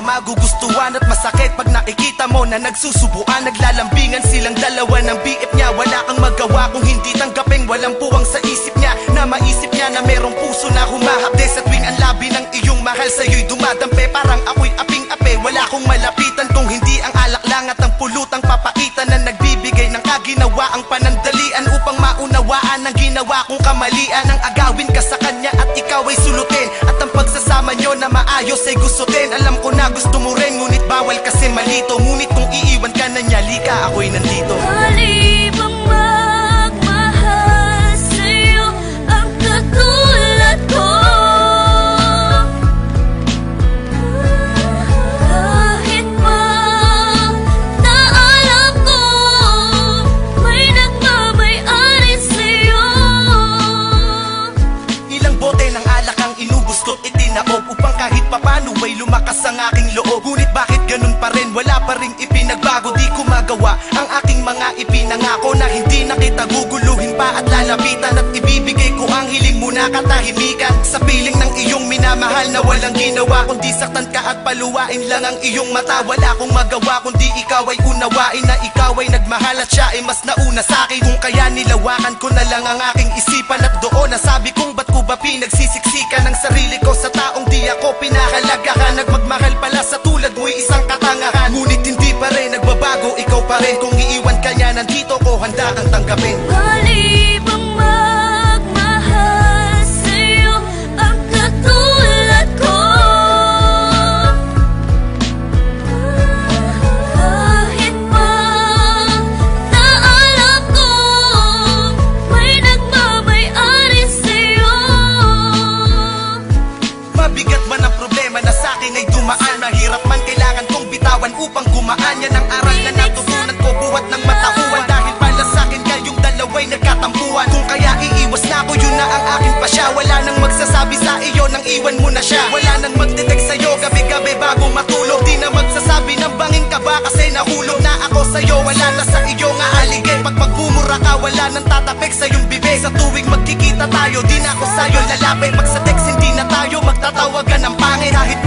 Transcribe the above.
magugustuhan at masakit pag nakikita mo na nagsusubuan. Naglalambingan silang dalawa ng BF niya. Wala kang magawa kung hindi tanggapin. Walang puwang sa isip niya na maisip niya na merong puso na humahapde. Sa tuwing ang labi ng iyong mahal sa'yo'y dumadampe, parang ako'y aping-ape. Wala kong malapitan kung hindi ang alak lang at ang pulutang papaitan na nagbibigay ng kaginawa ang panandalian upang maunawaan ang ginawa kong kamalian. Ang agawin ka sa kanya at ikaw ay sulutin, at ang pagsasama nyo na maayos ay gustutin. Alam ko na gusto mo rin, ngunit bawal kasi malito. Ngunit kung iiwan ka na niya, lika ako'y nandito. Halibang magmahal sa'yo ang katulad ko. Kahit pa na alam ko may nagmamay-ari sa'yo. Ilang bote ng alak ang inubos ko't itinaob upang kahit papano ay lumakas ang aking loob. Ngunit bakit ganun pa rin? Wala pa rin ipinagbago. Di ko magawa ang aking mga ipinangako na hindi na kita guguluhin pa at lalapitan. At ibibigay ko ang hiling mo na katahimikan sa piling ng iyong minamahal na walang ginawa kundi saktan ka at paluwain lang ang iyong mata. Wala akong magawa kundi ikaw ay unawain na ikaw ay nagmahal at siya ay mas nauna sa'kin. Kung kaya nilawakan ko na lang ang aking isipan, at doon nasabi kong ba't ko ba pinagsisiksikan ang sarili ko sa taong di ako pinahalagahan. Nagmagmahal pala sa tulad mo'y isang katangahan, ngunit hindi pa rin nagbabago, ikaw pa rin. Kung iiwan ka niya, nandito ko, handa kang tanggapin. Halibang magmahal sa'yo ang katulad ko. Kahit pa na alam ko may nagmamay-ari sa'yo. Mabigat man ang problema na sa'kin ay dumaan, mahirap man kailangan kong bitawan upang gumaan. Yan ang aral na natutunan ko buhat ng matauhan, dahil pala sa'kin kayong dalawa'y nagkatampuan. Kung kaya iiwas na ako, yun na ang aking pasya. Wala nang magsasabi sa iyo nang iwan mo na siya. Wala nang magdetect sa'yo gabi-gabi bago matulog. Di na magsasabi ng bangin ka ba kasi nahulog na ako sa'yo. Wala na sa iyo nga aligay, pag magmumura ka wala nang tatapik sa iyong bibig. Sa tuwing magkikita tayo, di na ako sa'yo lalapit. Pag sa text hindi na tayo magtatawagan ng pangit, kahit